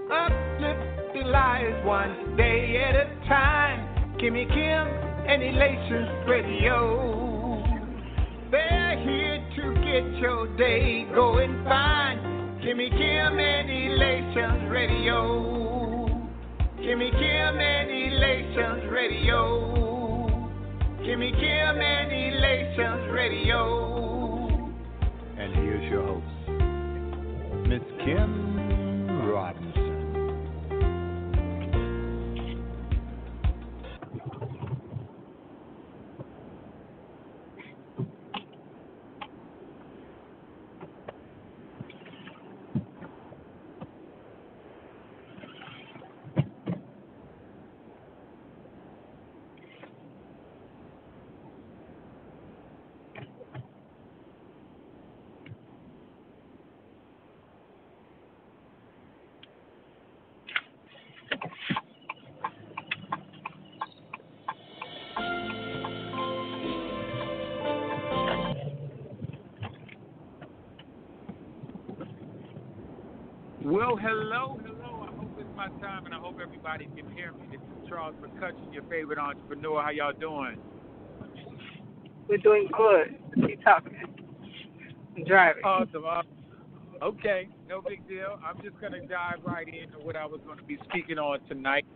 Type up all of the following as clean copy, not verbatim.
Uplift the lives one day at a time. Kimmy Kim and Elations Radio. They're here to get your day going fine. Kimmy Kim and Elations Radio. Kimmy Kim and Elations Radio. Kimmy Kim and Elations Radio. And here's your host, Miss Kim Robinson. Well, hello. I hope it's my time, and I hope everybody can hear me. This is Charles McCutchen, your favorite entrepreneur. How y'all doing? We're doing good. Keep talking. I'm driving. Awesome. Okay, no big deal. I'm just going to dive right into what I was going to be speaking on tonight.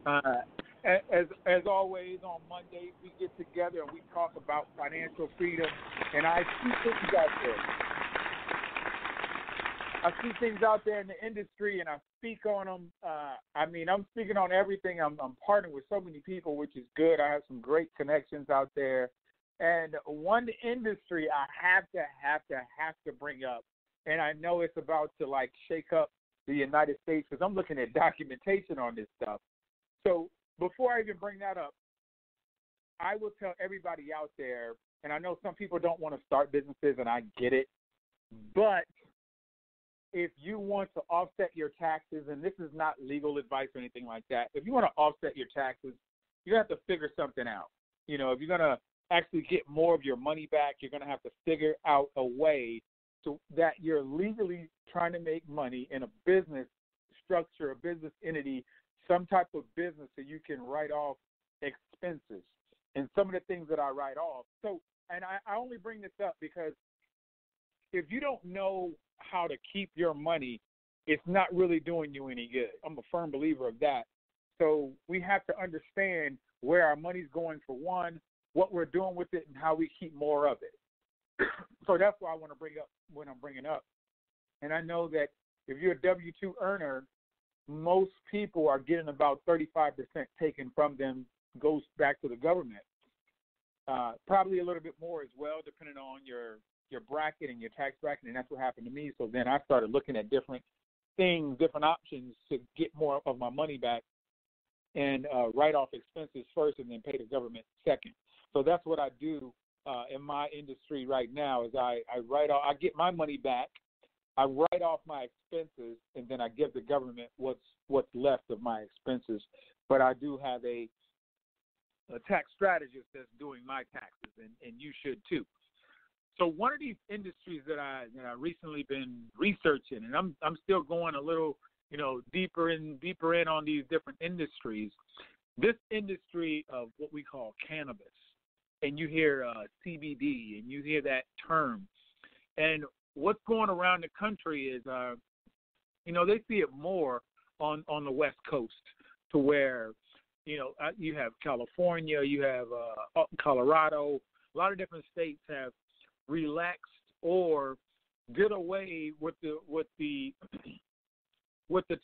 As always, on Mondays, we get together and we talk about financial freedom, and I see things out there. I see things out there in the industry, and I speak on them. I'm speaking on everything. I'm partnering with so many people, which is good. I have some great connections out there. And one industry I have to bring up, and I know it's about to, shake up the United States because I'm looking at documentation on this stuff. So before I even bring that up, I will tell everybody out there, and I know some people don't want to start businesses, and I get it, but if you want to offset your taxes, and this is not legal advice or anything like that, if you want to offset your taxes, you have to figure something out. If you're going to actually get more of your money back, you're going to have to figure out a way so that you're legally trying to make money in a business structure, a business entity, some type of business so you can write off expenses and some of the things that I write off. So, and I only bring this up because if you don't know how to keep your money, it's not really doing you any good. I'm a firm believer of that. So we have to understand where our money's going, for one, what we're doing with it, and how we keep more of it. So that's what I want to bring up when I'm bringing up. And I know that if you're a W-2 earner, most people are getting about 35% taken from them, goes back to the government. Probably a little bit more as well, depending on your bracket and your tax bracket, and that's what happened to me. So then I started looking at different things, different options to get more of my money back and write off expenses first and then pay the government second. So that's what I do in my industry right now is I get my money back, I write off my expenses, and then I give the government what's left of my expenses. But I do have a tax strategist that's doing my taxes, and you should too. So one of these industries that I recently been researching, and I'm still going a little, deeper in on these different industries. This industry of what we call cannabis, and you hear CBD, and you hear that term, and what's going around the country is, they see it more on the West Coast, to where, you have California, you have Colorado, a lot of different states have relaxed or did away with the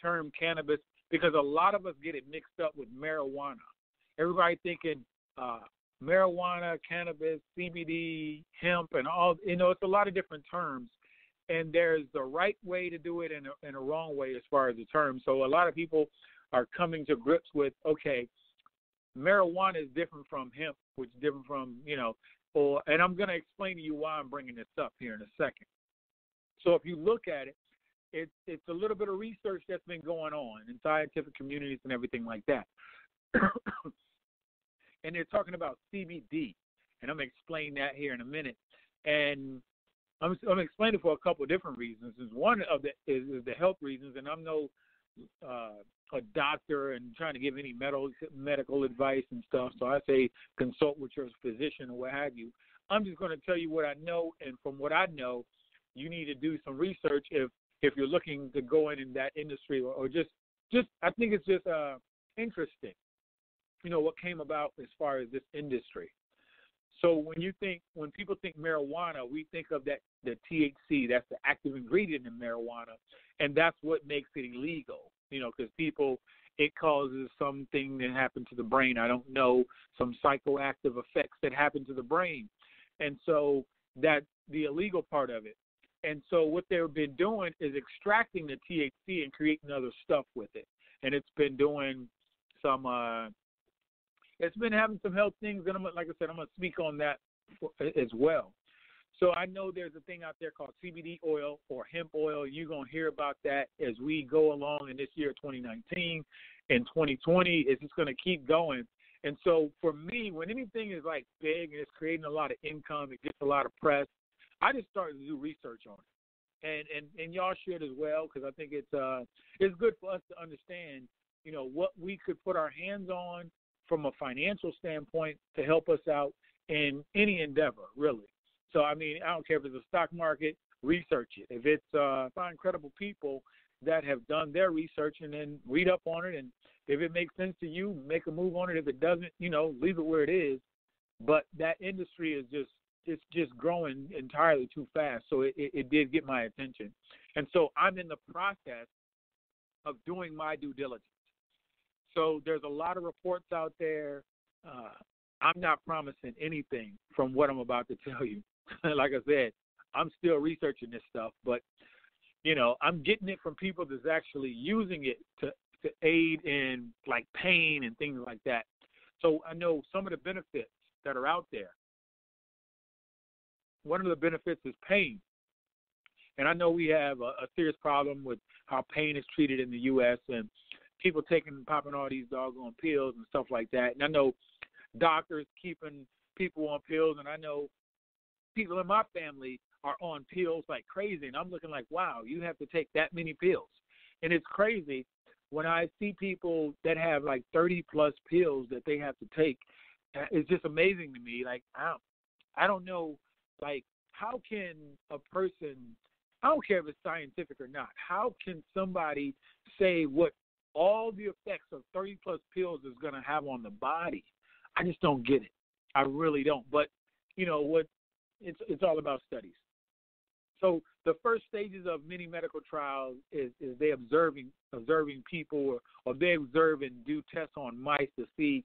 term cannabis, because a lot of us get it mixed up with marijuana. Everybody thinking marijuana, cannabis, CBD, hemp, and all. It's a lot of different terms, and there's the right way to do it and a wrong way as far as the term. So a lot of people are coming to grips with, okay, marijuana is different from hemp, which is different from, and I'm going to explain to you why I'm bringing this up here in a second. So if you look at it, it's a little bit of research that's been going on in scientific communities and everything like that. And they're talking about CBD, and I'm going to explain that here in a minute. And I'm going to explain it for a couple of different reasons. One of it is the health reasons, and I'm no a doctor and trying to give any medical advice and stuff. So I say consult with your physician or what have you. I'm just going to tell you what I know, and from what I know, you need to do some research if you're looking to go in that industry, or just I think it's just interesting, what came about as far as this industry. So when people think marijuana, we think of the THC, that's the active ingredient in marijuana, and that's what makes it illegal, because it causes something that happened to the brain. I don't know, some psychoactive effects that happen to the brain. And so that's the illegal part of it. And so what they've been doing is extracting the THC and creating other stuff with it. And it's been doing some it's been having some health things, and like I said, I'm going to speak on that as well. So I know there's a thing out there called CBD oil or hemp oil. You're going to hear about that as we go along in this year, 2019. And 2020, it's just going to keep going. And so for me, when anything is like big and it's creating a lot of income, it gets a lot of press, I just started to do research on it. And y'all should as well, because I think it's good for us to understand, what we could put our hands on from a financial standpoint to help us out in any endeavor, really. So, I mean, I don't care if it's a stock market, research it. If it's find credible people that have done their research and then read up on it, and if it makes sense to you, make a move on it. If it doesn't, leave it where it is. But that industry is just growing entirely too fast, so it did get my attention. And so I'm in the process of doing my due diligence. So there's a lot of reports out there. I'm not promising anything from what I'm about to tell you. Like I said, I'm still researching this stuff, but, I'm getting it from people that's actually using it to aid in, like, pain and things like that. So I know some of the benefits that are out there. One of the benefits is pain. And I know we have a serious problem with how pain is treated in the U.S., and people popping all these doggone pills and stuff like that. And I know doctors keeping people on pills, and I know people in my family are on pills like crazy. And I'm looking like, wow, you have to take that many pills. And it's crazy when I see people that have like 30-plus pills that they have to take. It's just amazing to me. Like, I don't know, like, how can a person, I don't care if it's scientific or not, how can somebody say what all the effects of 30-plus pills is going to have on the body? I just don't get it. I really don't. But, it's all about studies. So the first stages of many medical trials is they observing people, or they observe and do tests on mice to see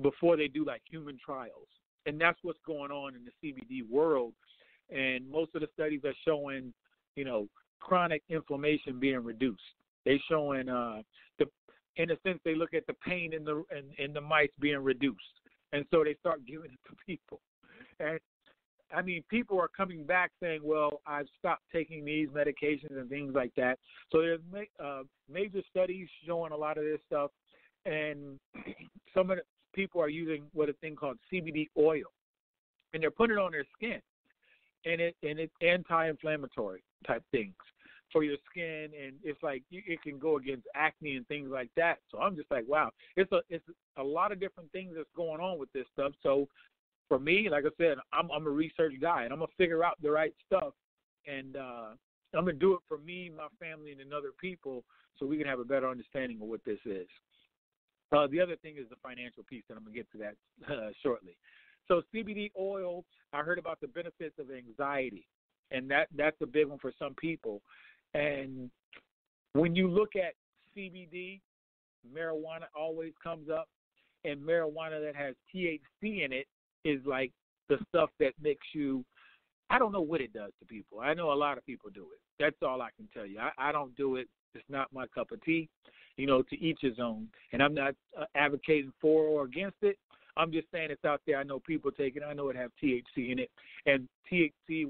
before they do like human trials. And that's what's going on in the CBD world. And most of the studies are showing, chronic inflammation being reduced. They're showing in a sense, they look at the pain in the mice being reduced. And so they start giving it to people. And I mean, people are coming back saying, well, I've stopped taking these medications and things like that. So there's major studies showing a lot of this stuff. And some of the people are using a thing called CBD oil. And they're putting it on their skin. And it's anti-inflammatory type things for your skin. And it's like it can go against acne and things like that. So I'm just like, wow, it's a lot of different things that's going on with this stuff. So for me, like I said, I'm a research guy, and I'm going to figure out the right stuff. And I'm going to do it for me, my family, and other people so we can have a better understanding of what this is. The other thing is the financial piece, and I'm going to get to that shortly. So CBD oil, I heard about the benefits of anxiety, and that's a big one for some people. And when you look at CBD, marijuana always comes up, and marijuana that has THC in it is like the stuff that makes you, I don't know what it does to people. I know a lot of people do it. That's all I can tell you. I don't do it. It's not my cup of tea. To each his own. And I'm not advocating for or against it. I'm just saying it's out there. I know people take it. I know it has THC in it. And THC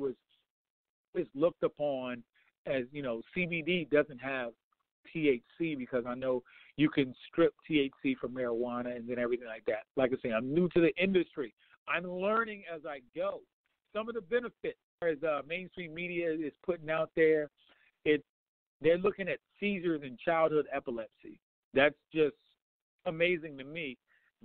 is looked upon as, CBD doesn't have THC, because I know you can strip THC from marijuana and then everything like that. Like I say, I'm new to the industry. I'm learning as I go. Some of the benefits, as mainstream media is putting out there, They're looking at seizures and childhood epilepsy. That's just amazing to me.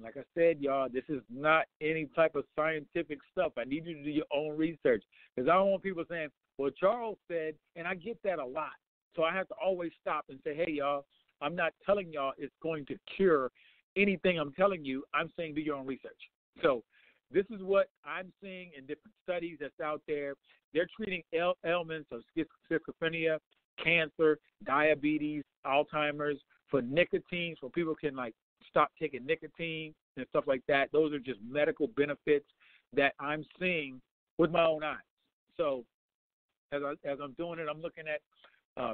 Like I said, y'all, this is not any type of scientific stuff. I need you to do your own research because I don't want people saying, well, Charles said, and I get that a lot. So I have to always stop and say, hey, y'all, I'm not telling y'all it's going to cure anything I'm telling you. I'm saying do your own research. So this is what I'm seeing in different studies that's out there. They're treating ailments of schizophrenia, cancer, diabetes, Alzheimer's, for nicotine, so people can like stop taking nicotine and stuff like that. Those are just medical benefits that I'm seeing with my own eyes. So as I'm doing it, I'm looking at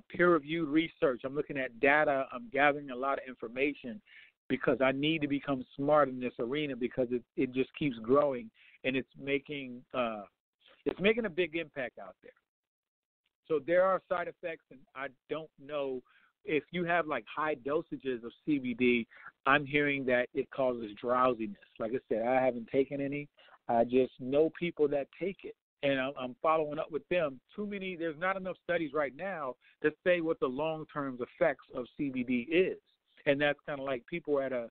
peer-reviewed research. I'm looking at data. I'm gathering a lot of information because I need to become smart in this arena because it just keeps growing and it's making a big impact out there. So there are side effects, and I don't know if you have like high dosages of CBD. I'm hearing that it causes drowsiness. Like I said, I haven't taken any. I just know people that take it, and I'm following up with them. There's not enough studies right now to say what the long-term effects of CBD is, and that's kind of like people at a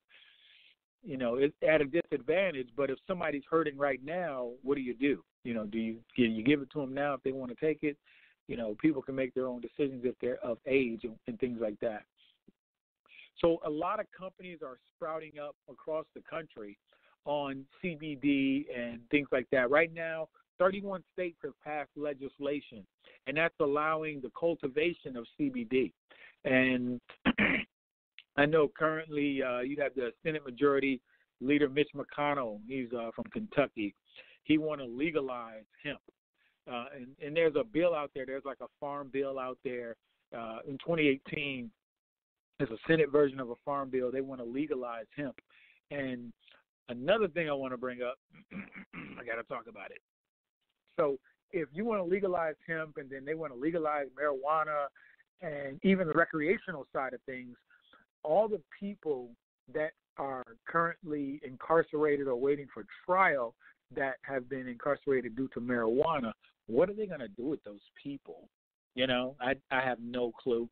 disadvantage. But if somebody's hurting right now, what do? Do you give it to them now if they want to take it? People can make their own decisions if they're of age and things like that. So a lot of companies are sprouting up across the country on CBD and things like that. Right now, 31 states have passed legislation, and that's allowing the cultivation of CBD. And I know currently you have the Senate Majority Leader Mitch McConnell. He's from Kentucky. He want to legalize hemp. And there's a bill out there. There's like a farm bill out there in 2018. There's a Senate version of a farm bill. They want to legalize hemp. And another thing I want to bring up, I got to talk about it. So if you want to legalize hemp and then they want to legalize marijuana and even the recreational side of things, all the people that are currently incarcerated or waiting for trial that have been incarcerated due to marijuana, what are they going to do with those people? I have no clue.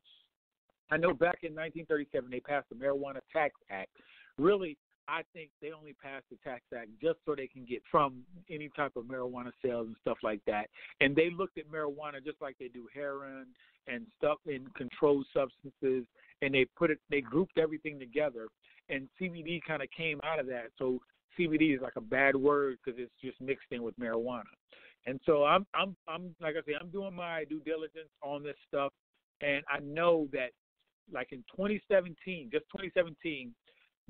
I know back in 1937 they passed the Marijuana Tax Act. Really, I think they only passed the Tax Act just so they can get from any type of marijuana sales and stuff like that. And they looked at marijuana just like they do heroin and stuff in controlled substances, and they grouped everything together. And CBD kind of came out of that. So CBD is like a bad word because it's just mixed in with marijuana. And so I'm like I say, I'm doing my due diligence on this stuff, and I know that like in 2017, just 2017,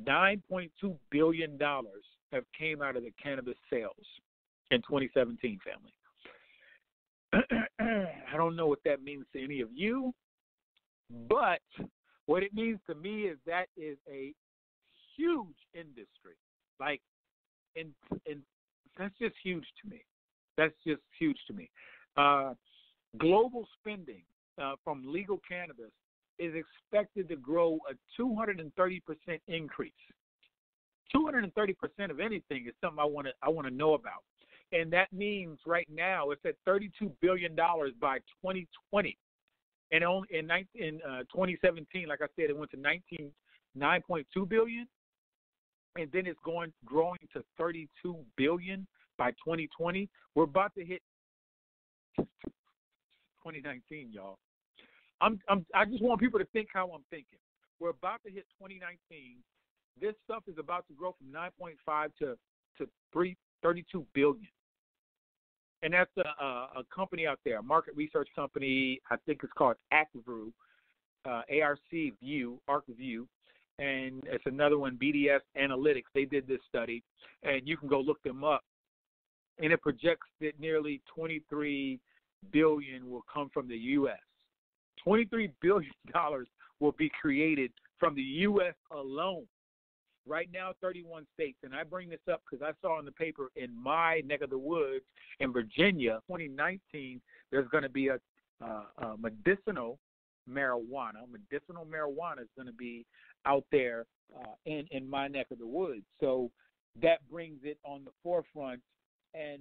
$9.2 billion have came out of the cannabis sales in 2017, family. I don't know what that means to any of you, but what it means to me is that is a huge industry. Like, and that's just huge to me. That's just huge to me. Global spending from legal cannabis is expected to grow a 230% increase. 230% of anything is something I want to know about, and that means right now it's at $32 billion by 2020, and only in 2017, like I said, it went to 9.2 billion, and then it's growing to 32 billion by 2020. We're about to hit 2019, y'all. I just want people to think how I'm thinking. We're about to hit 2019. This stuff is about to grow from 9.5 to 32 billion. And that's a company out there, a market research company. I think it's called ArcView, ArcView, and it's another one, BDS Analytics. They did this study, and you can go look them up. And it projects that nearly 23 billion will come from the U.S. $23 billion will be created from the U.S. alone. Right now, 31 states, and I bring this up because I saw in the paper in my neck of the woods in Virginia, 2019, there's going to be a medicinal marijuana. Medicinal marijuana is going to be out there in my neck of the woods. So that brings it on the forefront, and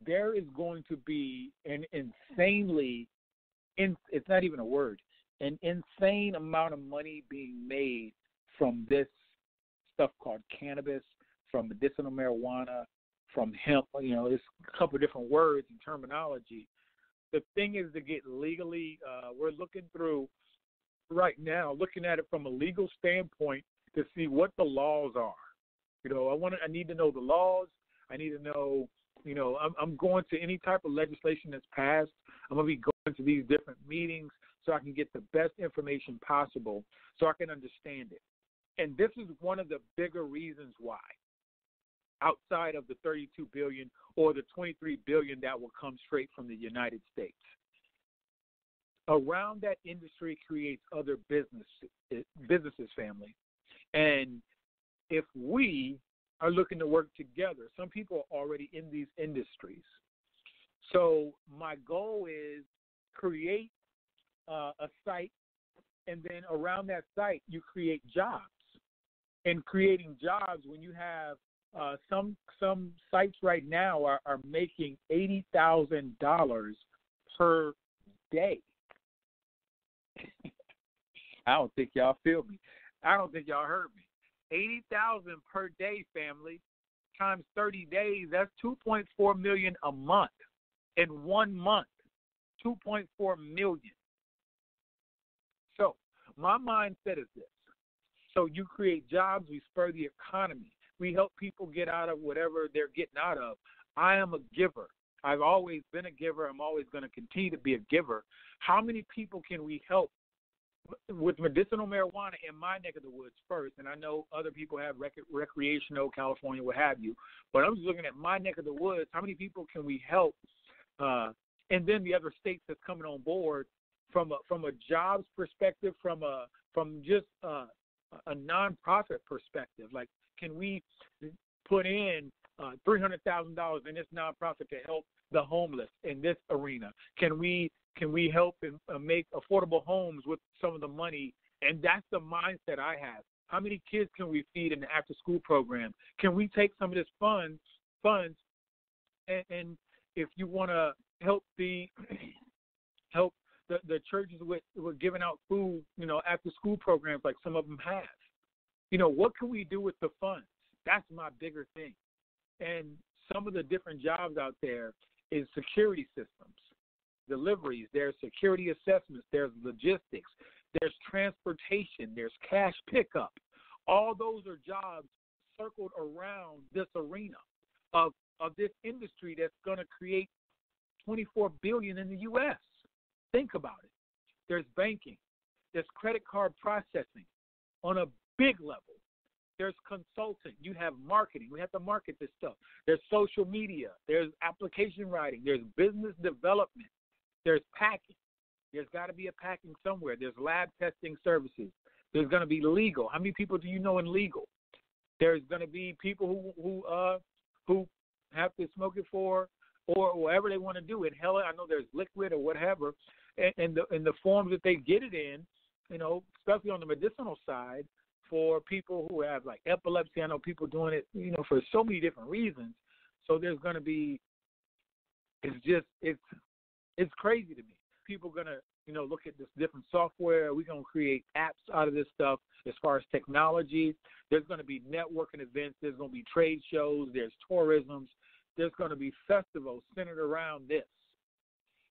there is going to be an insanely, it's not even a word, an insane amount of money being made from this stuff called cannabis, from medicinal marijuana, from hemp. It's a couple of different words and terminology. The thing is to get legally, we're looking through right now, looking at it from a legal standpoint to see what the laws are. I need to know the laws. I need to know, I'm going to any type of legislation that's passed. I'm going to be going to these different meetings so I can get the best information possible so I can understand it. And this is one of the bigger reasons why, outside of the $32 billion or the $23 billion that will come straight from the United States. Around that industry creates other businesses, family. And if we are looking to work together, some people are already in these industries. So my goal is create a site, and then around that site you create jobs. And creating jobs, when you have some sites right now are making $80,000 per day. I don't think y'all feel me. I don't think y'all heard me. $80,000 per day, family, times 30 days. That's $2.4 million a month. In 1 month, $2.4 million. So my mindset is this. So you create jobs, we spur the economy. We help people get out of whatever they're getting out of. I am a giver. I've always been a giver. I'm always going to continue to be a giver. How many people can we help with medicinal marijuana in my neck of the woods first? And I know other people have recreational, California, what have you. But I'm just looking at my neck of the woods. How many people can we help? And then the other states that's coming on board from a jobs perspective, from just a nonprofit perspective. Like, can we put in $300,000 in this nonprofit to help the homeless in this arena? Can we help and make affordable homes with some of the money? And that's the mindset I have. How many kids can we feed in the after-school program? Can we take some of this funds and if you want to help the churches with giving out food, after-school programs like some of them have. What can we do with the funds? That's my bigger thing. And some of the different jobs out there is security systems, deliveries, there's security assessments, there's logistics, there's transportation, there's cash pickup. All those are jobs circled around this arena of this industry that's going to create $24 billion in the U.S. Think about it. There's banking. There's credit card processing on a big level. There's consulting. You have marketing. We have to market this stuff. There's social media. There's application writing. There's business development. There's packing. There's got to be a packing somewhere. There's lab testing services. There's going to be legal. How many people do you know in legal? There's going to be people who have to smoke it for or whatever they want to do. Inhale it. I know there's liquid or whatever. And the forms that they get it in, especially on the medicinal side, for people who have like epilepsy. I know people doing it, for so many different reasons. So there's going to be, it's crazy to me. People are going to, look at this different software. We're going to create apps out of this stuff as far as technology. There's going to be networking events. There's going to be trade shows. There's tourisms. There's going to be festivals centered around this.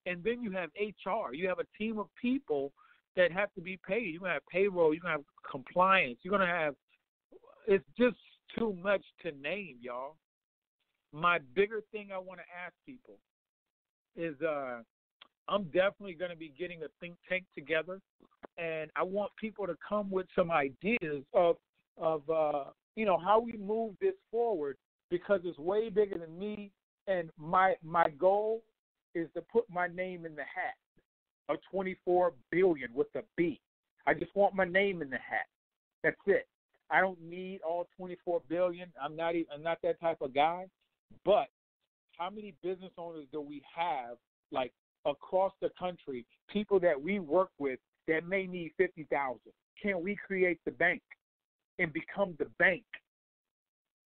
And then you have HR. You have a team of people that have to be paid. You're going to have payroll. You're going to have compliance. You're going to have – it's just too much to name, y'all. My bigger thing I want to ask people is I'm definitely going to be getting a think tank together, and I want people to come with some ideas of how we move this forward, because it's way bigger than me, and my goal is to put my name in the hat of $24 billion with a B. I just want my name in the hat. That's it. I don't need all $24 billion. I'm not that type of guy. But how many business owners do we have, like across the country, people that we work with that may need $50,000? Can we create the bank and become the bank?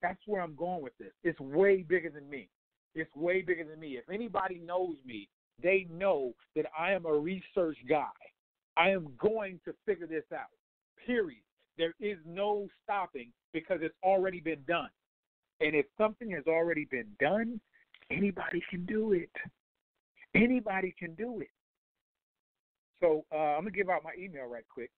That's where I'm going with this. It's way bigger than me. It's way bigger than me. If anybody knows me, they know that I am a research guy. I am going to figure this out, period. There is no stopping because it's already been done. And if something has already been done, anybody can do it. Anybody can do it. So I'm going to give out my email right quick.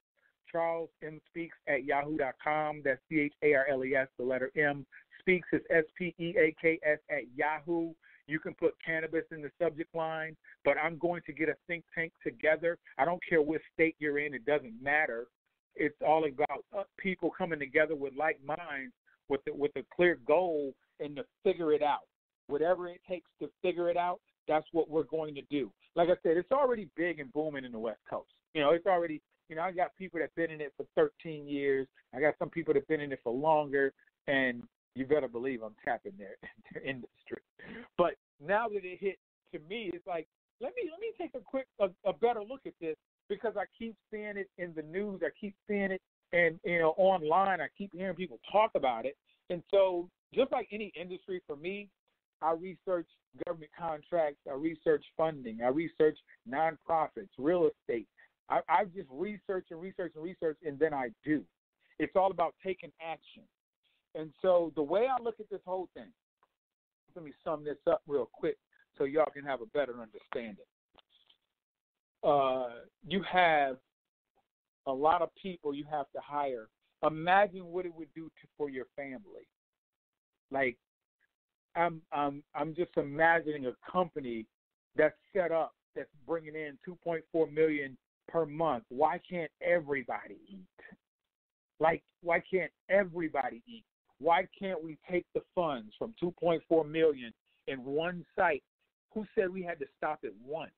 CharlesMSpeaks@yahoo.com. That's CHARLES, the letter M. Speaks is SPEAKS @Yahoo. You can put cannabis in the subject line, but I'm going to get a think tank together. I don't care what state you're in. It doesn't matter. It's all about people coming together with like minds with a clear goal and to figure it out. Whatever it takes to figure it out, that's what we're going to do. Like I said, it's already big and booming in the West Coast. It's already, I got people that have been in it for 13 years. I got some people that have been in it for longer, and you better believe I'm tapping their industry. But now that it hit to me, it's like, let me take a better look at this, because I keep seeing it in the news. I keep seeing it and online. I keep hearing people talk about it. And so just like any industry, for me, I research government contracts. I research funding. I research nonprofits, real estate. I just research, and then I do. It's all about taking action. And so the way I look at this whole thing, let me sum this up real quick so y'all can have a better understanding. You have a lot of people you have to hire. Imagine what it would do for your family. Like, I'm just imagining a company that's set up, that's bringing in $2.4 million per month. Why can't everybody eat? Like, why can't everybody eat? Why can't we take the funds from $2.4 million in one site? Who said we had to stop at one?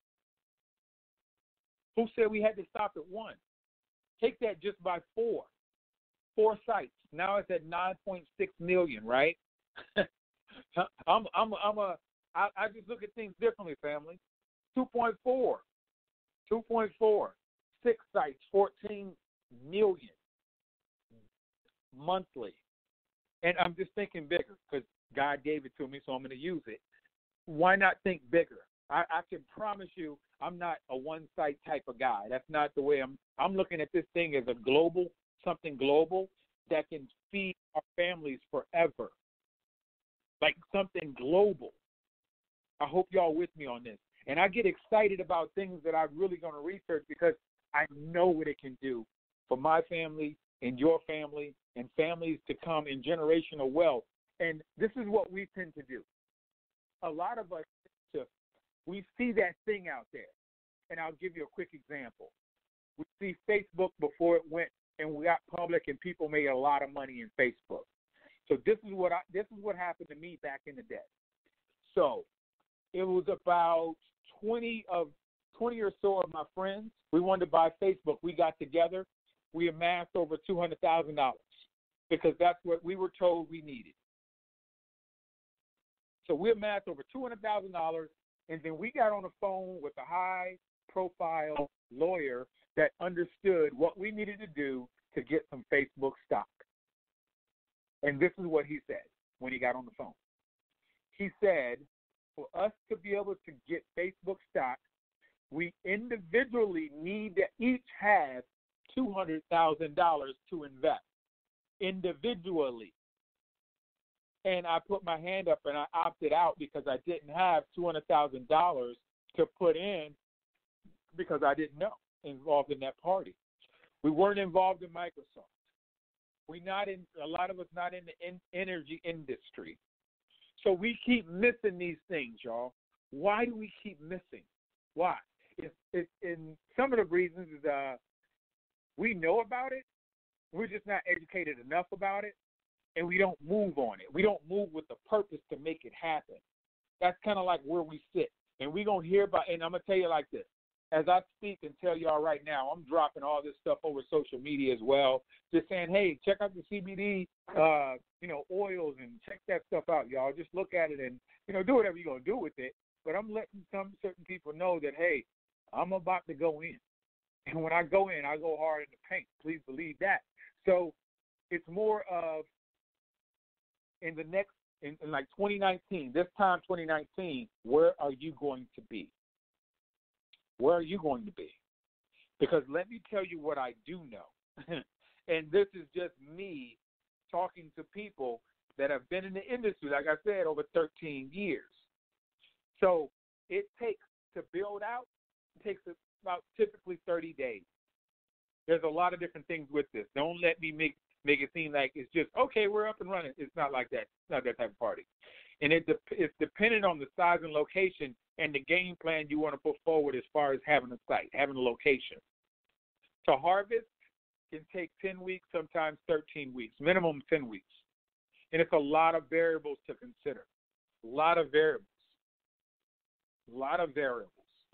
Who said we had to stop at one? Take that just by four sites. Now it's at 9.6 million, right? I just look at things differently, family. 2.4, 6 sites, 14 million monthly. And I'm just thinking bigger because God gave it to me, so I'm going to use it. Why not think bigger? I can promise you I'm not a one-site type of guy. That's not the way I'm looking at this thing as something global that can feed our families forever. Like something global. I hope y'all with me on this. And I get excited about things that I'm really going to research because I know what it can do for my family and your family and families to come in generational wealth. And this is what we tend to do. A lot of us, we see that thing out there. And I'll give you a quick example. We see Facebook before it went and we got public and people made a lot of money in Facebook. So this is what happened to me back in the day. So it was about 20 or so of my friends. We wanted to buy Facebook. We got together. We amassed over $200,000 because that's what we were told we needed. So we amassed over $200,000, and then we got on the phone with a high-profile lawyer that understood what we needed to do to get some Facebook stock. And this is what he said when he got on the phone. He said, for us to be able to get Facebook stock, we individually need to each have $200,000 to invest individually. And I put my hand up and I opted out because I didn't have $200,000 to put in because I didn't know involved in that party. We weren't involved in Microsoft. A lot of us not in the energy industry. So we keep missing these things, y'all. Why do we keep missing? Why? And some of the reasons is we know about it. We're just not educated enough about it, and we don't move on it. We don't move with the purpose to make it happen. That's kind of like where we sit. And we're going to hear about, and I'm going to tell you like this. As I speak and tell y'all right now, I'm dropping all this stuff over social media as well, just saying, hey, check out the CBD, oils, and check that stuff out, y'all. Just look at it and, do whatever you're going to do with it. But I'm letting some certain people know that, hey, I'm about to go in. And when I go in, I go hard in the paint. Please believe that. So it's more of in like 2019, this time 2019, where are you going to be? Where are you going to be? Because let me tell you what I do know. And this is just me talking to people that have been in the industry, like I said, over 13 years. So it takes to build out, it takes about typically 30 days. There's a lot of different things with this. Don't let me make it seem like it's just, okay, we're up and running. It's not like that. It's not that type of party. And it's dependent on the size and location and the game plan you want to put forward as far as having a site, having a location. To harvest can take 10 weeks, sometimes 13 weeks, minimum 10 weeks. And it's a lot of variables to consider. A lot of variables.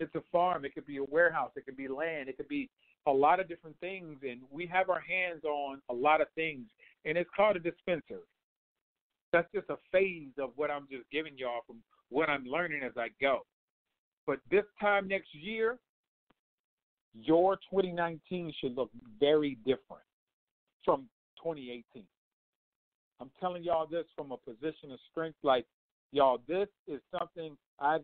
It's a farm. It could be a warehouse. It could be land. It could be a lot of different things. And we have our hands on a lot of things. And it's called a dispenser. That's just a phase of what I'm just giving y'all from what I'm learning as I go. But this time next year, your 2019 should look very different from 2018. I'm telling y'all this from a position of strength. Like, y'all, this is something I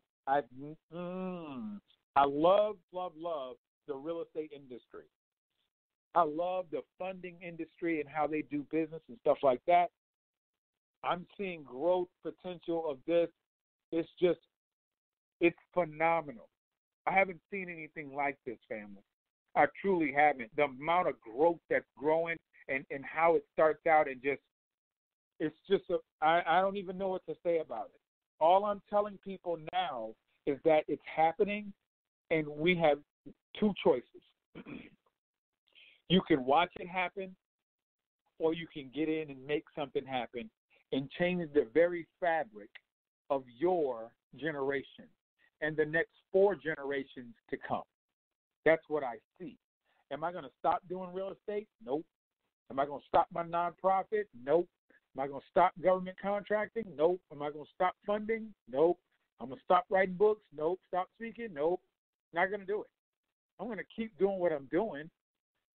love the real estate industry. I love the funding industry and how they do business and stuff like that. I'm seeing growth potential of this. It's phenomenal. I haven't seen anything like this, family. I truly haven't. The amount of growth that's growing and how it starts out and I don't even know what to say about it. All I'm telling people now is that it's happening, and we have two choices. You can watch it happen, or you can get in and make something happen and change the very fabric of your generation and the next 4 generations to come. That's what I see. Am I going to stop doing real estate? Nope. Am I going to stop my nonprofit? Nope. Am I going to stop government contracting? Nope. Am I going to stop funding? Nope. I'm going to stop writing books? Nope. Stop speaking? Nope. Not going to do it. I'm going to keep doing what I'm doing,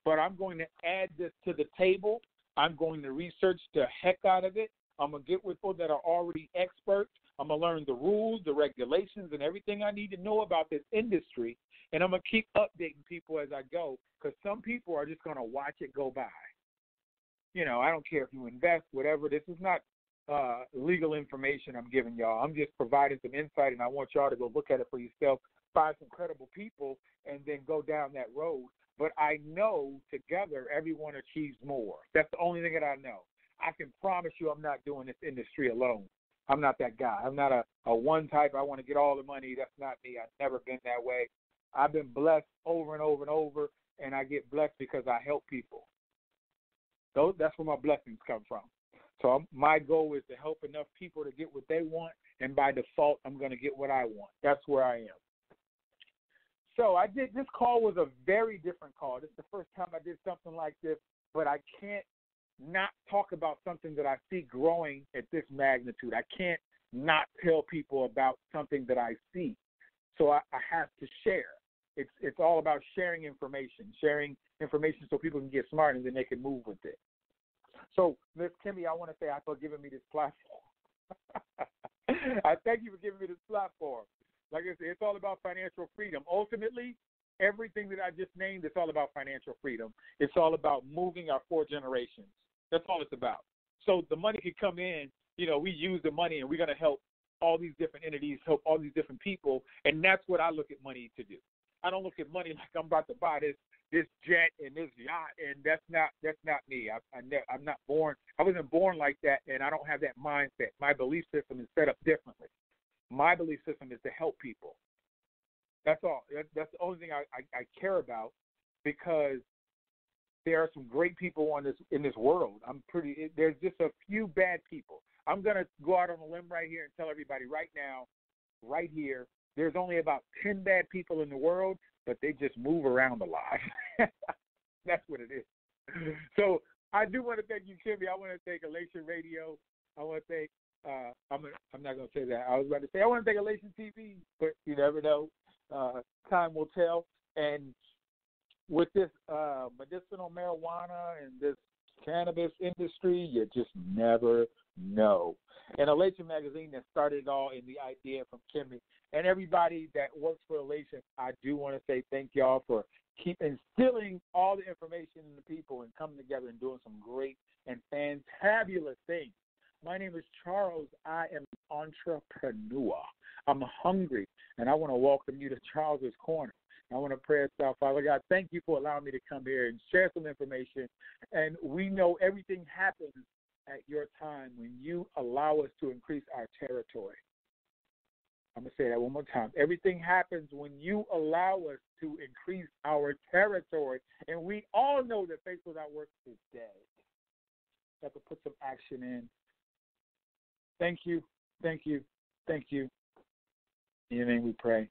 but I'm going to add this to the table. I'm going to research the heck out of it. I'm going to get with people that are already experts. I'm going to learn the rules, the regulations, and everything I need to know about this industry, and I'm going to keep updating people as I go, because some people are just going to watch it go by. You know, I don't care if you invest, whatever. This is not legal information I'm giving y'all. I'm just providing some insight, and I want y'all to go look at it for yourself, find some credible people, and then go down that road. But I know together everyone achieves more. That's the only thing that I know. I can promise you I'm not doing this industry alone. I'm not that guy. I'm not a one type, I want to get all the money. That's not me. I've never been that way. I've been blessed over and over and over, and I get blessed because I help people. That's where my blessings come from. So my goal is to help enough people to get what they want, and by default, I'm going to get what I want. That's where I am. So this call was a very different call. This is the first time I did something like this, but I can't not talk about something that I see growing at this magnitude. I can't not tell people about something that I see. So I have to share. It's all about sharing information so people can get smart and then they can move with it. So, Ms. Kimmy, I want to thank you for giving me this platform. I thank you for giving me this platform. Like I said, it's all about financial freedom. Ultimately, everything that I just named, it's all about financial freedom. It's all about moving our 4 generations. That's all it's about. So the money can come in, we use the money and we're going to help all these different entities, help all these different people, and that's what I look at money to do. I don't look at money like I'm about to buy this jet and this yacht, and that's not me. I'm not born. I wasn't born like that, and I don't have that mindset. My belief system is set up differently. My belief system is to help people. That's all. That's the only thing I care about, because there are some great people in this world. There's just a few bad people. I'm going to go out on a limb right here and tell everybody right now, right here, there's only about 10 bad people in the world, but they just move around a lot. That's what it is. So I do want to thank you, Kimmy. I want to thank Elation Radio. I want to thank, I'm not going to say that. I was about to say I want to thank Elation TV, but you never know. Time will tell. And with this medicinal marijuana and this cannabis industry, you just never know. And Elation Magazine that started it all, in the idea from Kimmy. And everybody that works for Elation, I do want to say thank y'all for keep instilling all the information in the people and coming together and doing some great and fantabulous things. My name is Charles. I am an entrepreneur. I'm hungry, and I want to welcome you to Charles's Corner. I want to pray us out. Father God, thank you for allowing me to come here and share some information. And we know everything happens at your time when you allow us to increase our territory. I'm going to say that one more time. Everything happens when you allow us to increase our territory. And we all know that faith without works is dead. You have to put some action in. Thank you, thank you, thank you. In your name we pray.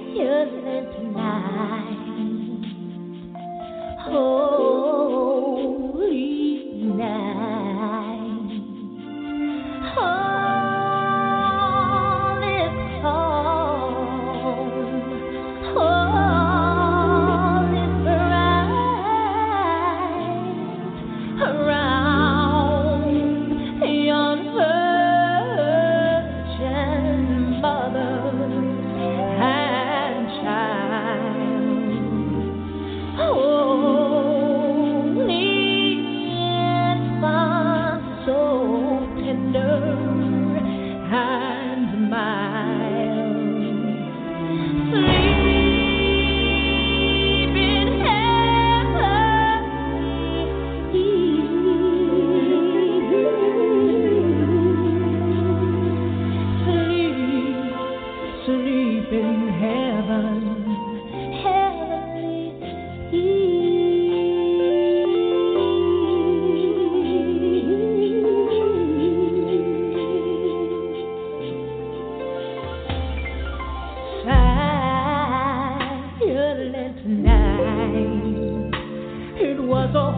Silent night, holy night, all is calm, all is bright around yon virgin mother and child. Holy infant, so tender and mild, sleep in heavenly ease. Sleep in heaven, heavenly silent night. It was a